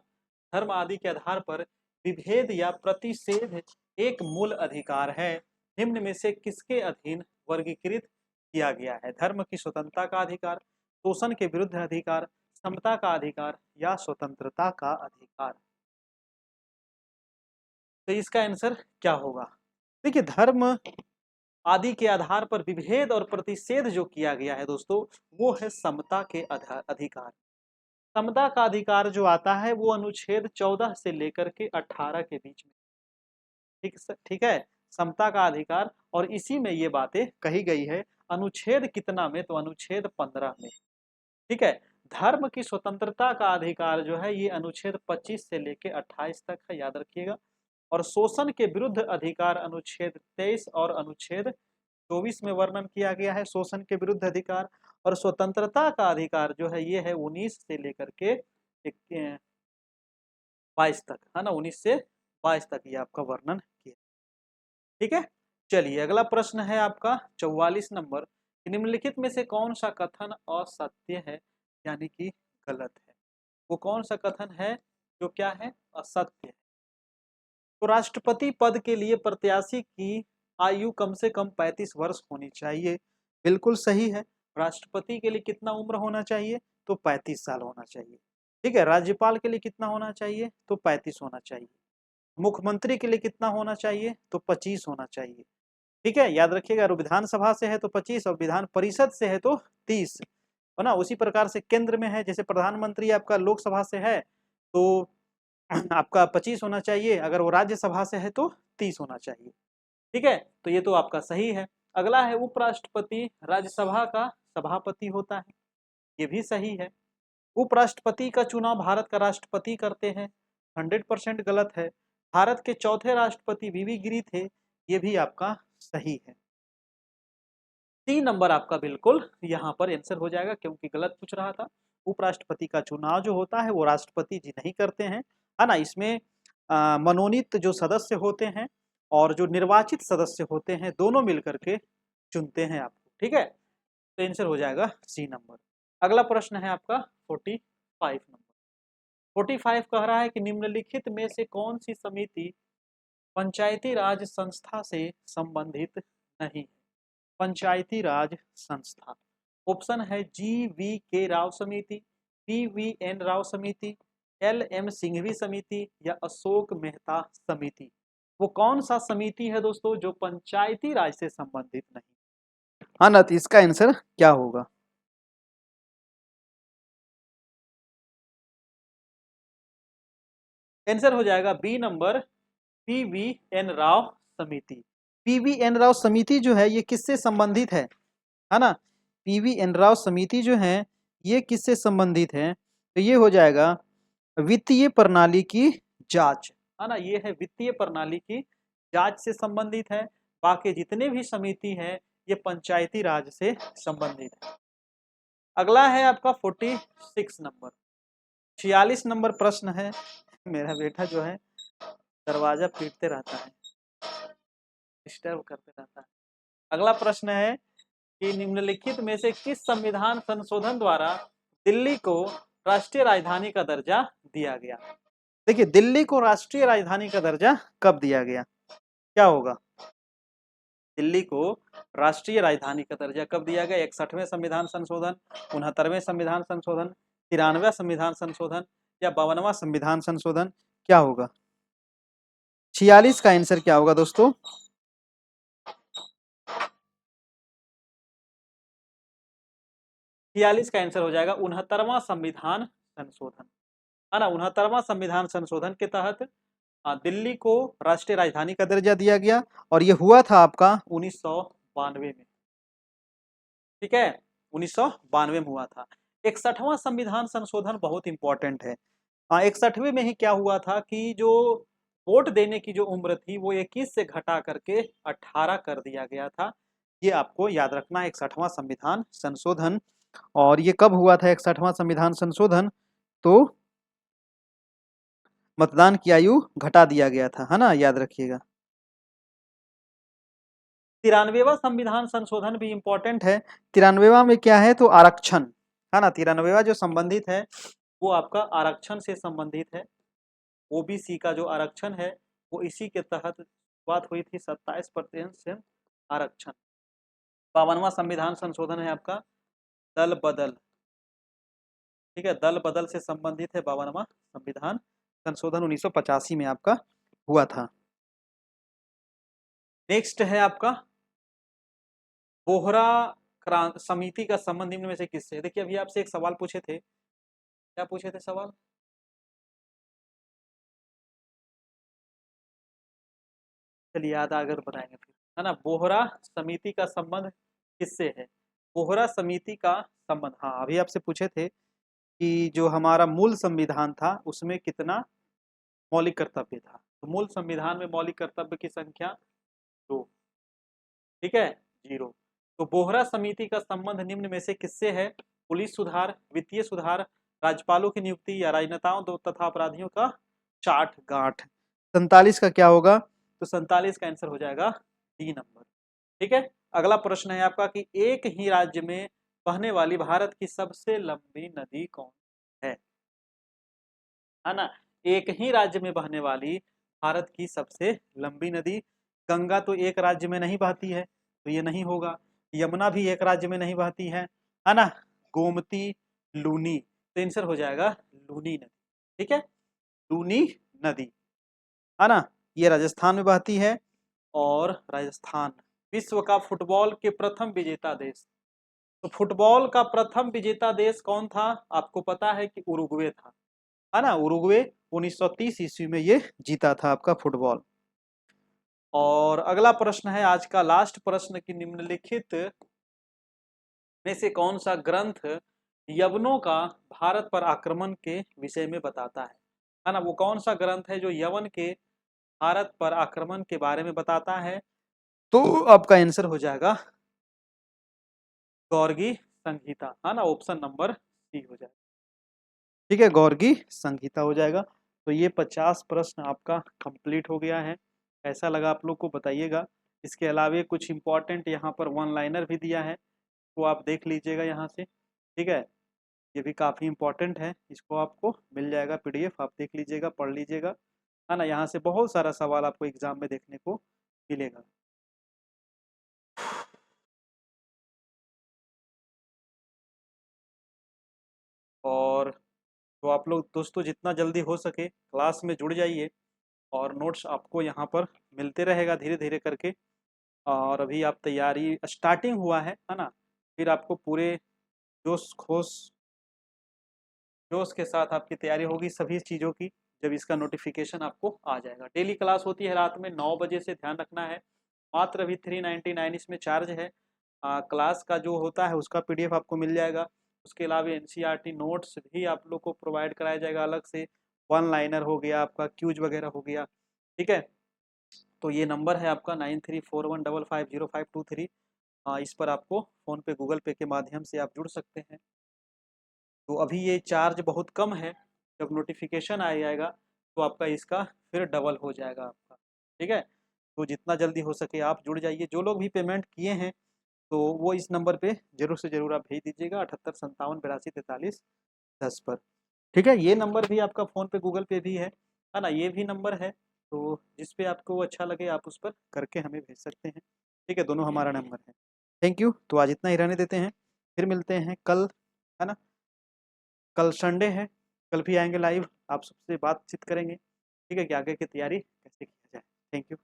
धर्म आदि के आधार पर विभेद या प्रतिषेध एक मूल अधिकार है, निम्न में से किसके अधीन वर्गीकृत किया गया है? धर्म की स्वतंत्रता का अधिकार, शोषण के विरुद्ध अधिकार, समता का अधिकार या स्वतंत्रता का अधिकार? तो इसका आंसर क्या होगा? देखिए, धर्म आदि के आधार पर विभेद और प्रतिषेध जो किया गया है दोस्तों, वो है समता के अधिकार। समता का अधिकार जो आता है वो अनुच्छेद 14 से लेकर के 18 के बीच में। ठीक है, समता का अधिकार, और इसी में ये बातें कही गई है। अनुच्छेद कितना में? तो अनुच्छेद 15 में। ठीक है, धर्म की स्वतंत्रता का अधिकार जो है ये अनुच्छेद 25 से लेकर 28 तक है, याद रखिएगा। और शोषण के विरुद्ध अधिकार अनुच्छेद 23 और अनुच्छेद 24 में वर्णन किया गया है, शोषण के विरुद्ध अधिकार। और स्वतंत्रता का अधिकार जो है ये है 19 से लेकर के 22 तक, है ना, 19 से 22 तक ये आपका वर्णन किया। ठीक है, चलिए अगला प्रश्न है आपका 44 नंबर। निम्नलिखित में से कौन सा कथन असत्य है, यानी कि गलत है? वो कौन सा कथन है जो क्या है? असत्य है। तो राष्ट्रपति पद के लिए प्रत्याशी की आयु कम से कम 35 वर्ष होनी चाहिए। बिल्कुल सही है। राष्ट्रपति के लिए कितना उम्र होना चाहिए? तो 35 साल होना चाहिए। ठीक है। राज्यपाल के लिए कितना होना चाहिए? तो 35 होना चाहिए। मुख्यमंत्री के लिए कितना होना चाहिए? तो 25 होना चाहिए। ठीक है, याद रखिएगा। विधानसभा से है तो 25 और विधान परिषद से है तो 30 है ना। उसी प्रकार से केंद्र में है, जैसे प्रधानमंत्री आपका लोकसभा से है तो आपका 25 होना चाहिए, अगर वो राज्यसभा से है तो 30 होना चाहिए। ठीक है, तो ये तो आपका सही है। अगला है उपराष्ट्रपति राज्यसभा का सभापति होता है, ये भी सही है। उपराष्ट्रपति का चुनाव भारत का राष्ट्रपति करते हैं, 100% गलत है। भारत के चौथे राष्ट्रपति वीवी गिरी थे, ये भी आपका सही है। 3 नंबर आपका बिल्कुल यहाँ पर आंसर हो जाएगा, क्योंकि गलत पूछ रहा था। उपराष्ट्रपति का चुनाव जो होता है वो राष्ट्रपति जी नहीं करते हैं, है ना। इसमें मनोनीत जो सदस्य होते हैं और जो निर्वाचित सदस्य होते हैं, दोनों मिलकर के चुनते हैं आपको। ठीक है, तो आंसर हो जाएगा सी नंबर। अगला प्रश्न है आपका 45 नंबर। 45 कह रहा है कि निम्नलिखित में से कौन सी समिति पंचायती राज संस्था से संबंधित नहीं है? पंचायती राज संस्था, ऑप्शन है GV.K. राव समिति, PVN राव समिति, LM सिंघवी समिति या अशोक मेहता समिति। वो कौन सा समिति है दोस्तों जो पंचायती राज से संबंधित नहीं? हाँ ना, तो इसका आंसर क्या होगा? आंसर हो जाएगा बी नंबर, PVN राव समिति। PVN राव समिति जो है ये किससे संबंधित है ना। PVN राव समिति जो है ये किससे संबंधित है? तो ये हो जाएगा वित्तीय प्रणाली की जांच, है ना। ये है वित्तीय प्रणाली की जांच से संबंधित है। बाकी जितने भी समिति है ये पंचायती राज से संबंधित है। अगला है आपका 46 नंबर। 46 नंबर प्रश्न है। मेरा बेटा जो है दरवाजा पीटते रहता है, डिस्टर्ब करते रहता है। अगला प्रश्न है कि निम्नलिखित में से किस संविधान संशोधन द्वारा दिल्ली को राष्ट्रीय राजधानी का दर्जा दिया गया? देखिए, दिल्ली को राष्ट्रीय राजधानी का दर्जा कब दिया गया? क्या होगा? दिल्ली को राष्ट्रीय राजधानी का दर्जा कब दिया गया? 61वें संविधान संशोधन, 69वें संविधान संशोधन, 93वां संविधान संशोधन या 52वां संविधान संशोधन? क्या होगा? 46 का आंसर क्या होगा दोस्तों? 46 का आंसर हो जाएगा 69वां संविधान संशोधन, है ना। 69वां संविधान संशोधन के तहत दिल्ली को राष्ट्रीय राजधानी का दर्जा दिया गया और ये हुआ था आपका 1992 में। ठीक है, 1992 में हुआ था। 61वां संविधान संशोधन बहुत इंपॉर्टेंट है। 61वें में ही क्या हुआ था कि जो वोट देने की जो उम्र थी वो 21 से घटा करके 18 कर दिया गया था। ये आपको याद रखना है, 61वां संविधान संशोधन। और ये कब हुआ था 61वां संविधान संशोधन? तो मतदान की आयु घटा दिया गया था, है ना, याद रखिएगा। 93वां संविधान संशोधन भी इंपॉर्टेंट है। 93वां में क्या है? तो आरक्षण, है ना। 93वां जो संबंधित है वो आपका आरक्षण से संबंधित है। ओबीसी का जो आरक्षण है वो इसी के तहत बात हुई थी, 27% से आरक्षण। 52वां संविधान संशोधन है आपका दल बदल। ठीक है, दल बदल से संबंधित है 52वां संविधान संशोधन, 1985 में आपका हुआ था। नेक्स्ट है आपका बोहरा समिति का संबंध निम्न में से किससे? देखिए, अभी आपसे एक सवाल पूछे थे, क्या पूछे थे सवाल? चलिए याद अगर बताएंगे फिर, है ना। बोहरा समिति का संबंध किससे है? बोहरा समिति का संबंध, हाँ अभी आपसे पूछे थे कि जो हमारा मूल संविधान था उसमें कितना मौलिक कर्तव्य था। तो मूल संविधान में मौलिक कर्तव्य की संख्या 2। ठीक है, 0। तो बोहरा समिति का संबंध निम्न में से किससे है? पुलिस सुधार, वित्तीय सुधार, राज्यपालों की नियुक्ति या राजनेताओं तथा अपराधियों का चाट गांठ। 47 का क्या होगा? तो 47 का आंसर हो जाएगा डी नंबर। ठीक है, अगला प्रश्न है आपका कि एक ही राज्य में बहने वाली भारत की सबसे लंबी नदी कौन है ना। एक ही राज्य में बहने वाली भारत की सबसे लंबी नदी। गंगा तो एक राज्य में नहीं बहती है, तो ये नहीं होगा। यमुना भी एक राज्य में नहीं बहती है ना। गोमती, लूनी, तो आंसर हो जाएगा लूनी नदी। ठीक है, लूनी नदी, है ना, ये राजस्थान में बहती है। और राजस्थान विश्व का फुटबॉल के प्रथम विजेता देश। तो फुटबॉल का प्रथम विजेता देश कौन था? आपको पता है कि उरुग्वे था, है ना। उरुग्वे 1930 ईस्वी में ये जीता था आपका फुटबॉल। और अगला प्रश्न है आज का लास्ट प्रश्न कि निम्नलिखित में से कौन सा ग्रंथ यवनों का भारत पर आक्रमण के विषय में बताता है ना। वो कौन सा ग्रंथ है जो यवन के भारत पर आक्रमण के बारे में बताता है? तो आपका आंसर हो जाएगा गौरगी संहिता, है ना। ऑप्शन नंबर सी हो जाएगा। ठीक है, गौरगी संहिता हो जाएगा। तो ये 50 प्रश्न आपका कंप्लीट हो गया है। ऐसा लगा आप लोग को बताइएगा। इसके अलावा कुछ इंपॉर्टेंट यहाँ पर वन लाइनर भी दिया है, वो आप देख लीजिएगा यहाँ से। ठीक है, ये भी काफ़ी इंपॉर्टेंट है, इसको आपको मिल जाएगा पीडीएफ, आप देख लीजिएगा, पढ़ लीजिएगा, है ना। यहाँ से बहुत सारा सवाल आपको एग्जाम में देखने को मिलेगा। और तो आप लोग दोस्तों जितना जल्दी हो सके क्लास में जुड़ जाइए, और नोट्स आपको यहाँ पर मिलते रहेगा धीरे धीरे करके। और अभी आप तैयारी स्टार्टिंग हुआ है ना। फिर आपको पूरे जोश खोश जोश के साथ आपकी तैयारी होगी सभी चीज़ों की, जब इसका नोटिफिकेशन आपको आ जाएगा। डेली क्लास होती है रात में 9 बजे से, ध्यान रखना है। मात्र अभी 399 इसमें चार्ज है। क्लास का जो होता है उसका पीडीएफ आपको मिल जाएगा। उसके अलावा एनसीईआरटी नोट्स भी आप लोग को प्रोवाइड कराया जाएगा अलग से। वन लाइनर हो गया, आपका क्यूज वगैरह हो गया। ठीक है, तो ये नंबर है आपका 9341550523। इस पर आपको फ़ोन पे गूगल पे के माध्यम से आप जुड़ सकते हैं। तो अभी ये चार्ज बहुत कम है, जब नोटिफिकेशन आ जाएगा तो आपका इसका फिर डबल हो जाएगा आपका। ठीक है, तो जितना जल्दी हो सके आप जुड़ जाइए। जो लोग भी पेमेंट किए हैं तो वो इस नंबर पे जरूर से जरूर आप भेज दीजिएगा, 785782 82 10 पर। ठीक है, ये नंबर भी आपका फ़ोन पे गूगल पे भी है ना, ये भी नंबर है। तो जिस पे आपको अच्छा लगे आप उस पर करके हमें भेज सकते हैं। ठीक है, दोनों हमारा नंबर है। Thank you. तो आज इतना ही रहने देते हैं, फिर मिलते हैं कल, है ना। कल संडे है, कल भी आएंगे लाइव, आप सबसे बातचीत करेंगे। ठीक है, कि आगे की तैयारी कैसे की जाए। Thank you.